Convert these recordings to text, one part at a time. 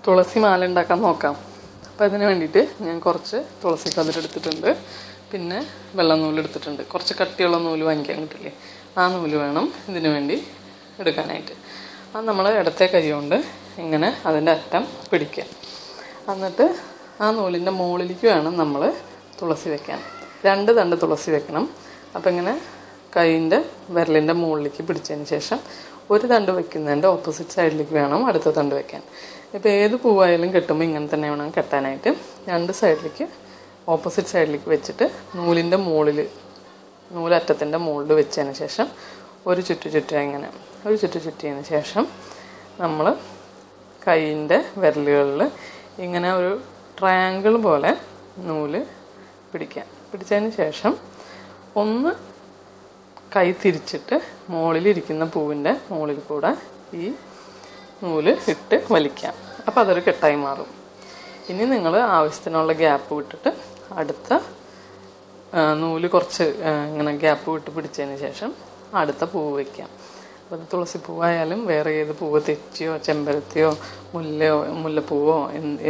തുളസി മാല ഉണ്ടാക്കാൻ നോക്കാം. അപ്പോൾ അതിന് വേണ്ടിയിട്ട് ഞാൻ കുറച്ച് തുളസി കതിരെടുത്തിട്ടുണ്ട്, പിന്നെ വെള്ള നൂലെടുത്തിട്ടുണ്ട്. കുറച്ച് കട്ടിയുള്ള നൂല് വാങ്ങിക്കാൻ കിട്ടില്ലേ, ആ നൂല് വേണം ഇതിനു വേണ്ടി എടുക്കാനായിട്ട്. അത് നമ്മൾ ഇടത്തെ കൈ കൊണ്ട് ഇങ്ങനെ അതിൻ്റെ അറ്റം പിടിക്കുക. എന്നിട്ട് ആ നൂലിൻ്റെ മുകളിലേക്ക് വേണം നമ്മൾ തുളസി വെക്കാൻ. 2 തണ്ട് തുളസി വെക്കണം. അപ്പോൾ ഇങ്ങനെ കൈയിൻ്റെ വിരലിൻ്റെ മുകളിലേക്ക് പിടിച്ചതിന് ശേഷം ഒരു തണ്ട് വെക്കുന്നതിൻ്റെ ഓപ്പോസിറ്റ് സൈഡിലേക്ക് വേണം അടുത്ത തണ്ട് വെക്കാൻ. ഇപ്പോൾ ഏത് പൂവായാലും കെട്ടുമ്പോൾ ഇങ്ങനെ തന്നെ വേണം കെട്ടാനായിട്ട്. 2 സൈഡിലേക്ക് ഓപ്പോസിറ്റ് സൈഡിലേക്ക് വെച്ചിട്ട് നൂലിൻ്റെ മുകളിൽ, നൂലറ്റത്തിൻ്റെ മുകളിൽ വെച്ചതിന് ശേഷം ഒരു ചുറ്റുക. ഇങ്ങനെ ഒരു ചുറ്റിയതിന് ശേഷം നമ്മൾ കൈയിൻ്റെ വിരലുകളിൽ ഇങ്ങനെ ഒരു ട്രയാങ്കിൾ പോലെ നൂല് പിടിക്കാം. പിടിച്ചതിന് ശേഷം ഒന്ന് കൈ തിരിച്ചിട്ട് മുകളിലിരിക്കുന്ന പൂവിൻ്റെ മുകളിൽ കൂടെ ഈ നൂല് ഇട്ട് വലിക്കാം. അപ്പോൾ അതൊരു കെട്ടായി മാറും. ഇനി നിങ്ങൾ ആവശ്യത്തിനുള്ള ഗ്യാപ്പ് വിട്ടിട്ട് അടുത്ത നൂല് കുറച്ച് ഇങ്ങനെ ഗ്യാപ്പ് വിട്ട് പിടിച്ചതിന് ശേഷം അടുത്ത പൂവ് വയ്ക്കാം. അപ്പോൾ തുളസി പൂവായാലും വേറെ ഏത് പൂവ്, തെച്ചിയോ ചെമ്പരത്തിയോ മുല്ലപ്പൂവോ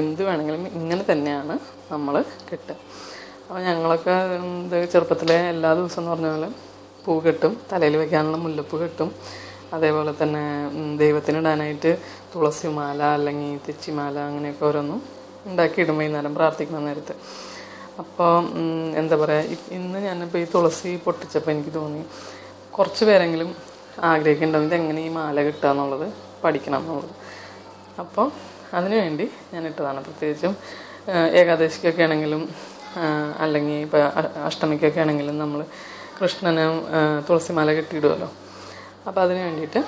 എന്ത് വേണമെങ്കിലും ഇങ്ങനെ തന്നെയാണ് നമ്മൾ കെട്ടുക. അപ്പോൾ ഞങ്ങളൊക്കെ ചെറുപ്പത്തിലെ എല്ലാ ദിവസം എന്ന് പറഞ്ഞാൽ പൂ കെട്ടും. തലയിൽ വയ്ക്കാനുള്ള മുല്ലപ്പൂ കെട്ടും. അതേപോലെ തന്നെ ദൈവത്തിനിടാനായിട്ട് തുളസിമാല അല്ലെങ്കിൽ തെച്ചിമാല അങ്ങനെയൊക്കെ ഓരോന്നും ഉണ്ടാക്കിയിടും വൈകുന്നേരം പ്രാർത്ഥിക്കുന്ന നേരത്ത്. അപ്പോൾ എന്താ പറയുക, ഇന്ന് ഞാനിപ്പോൾ ഈ തുളസി പൊട്ടിച്ചപ്പോൾ എനിക്ക് തോന്നി കുറച്ച് പേരെങ്കിലും ആഗ്രഹിക്കുന്നുണ്ടാവും ഇതെങ്ങനെ ഈ മാല കിട്ടുക എന്നുള്ളത്, പഠിക്കണം എന്നുള്ളത്. അപ്പോൾ അതിനു വേണ്ടി ഞാൻ ഇട്ടതാണ്. പ്രത്യേകിച്ചും ഏകാദശിക്കൊക്കെ ആണെങ്കിലും അല്ലെങ്കിൽ ഇപ്പോൾ അഷ്ടമിക്കൊക്കെ ആണെങ്കിലും നമ്മൾ കൃഷ്ണന് തുളസിമാല കെട്ടിയിടുമല്ലോ. അപ്പോൾ അതിന് വേണ്ടിയിട്ട്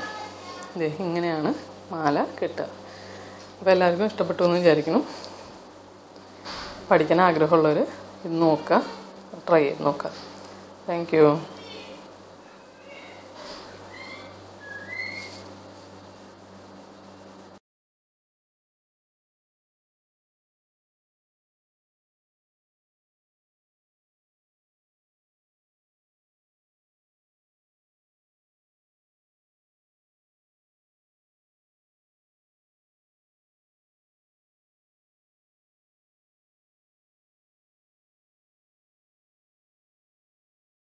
ഇങ്ങനെയാണ് മാല കെട്ടുക. അപ്പോൾ എല്ലാവർക്കും ഇഷ്ടപ്പെട്ടു എന്ന് വിചാരിക്കണം. പഠിക്കാൻ ആഗ്രഹമുള്ളവർ ഇത് നോക്കുക, ട്രൈ ചെയ്ത് നോക്കുക. Thank you.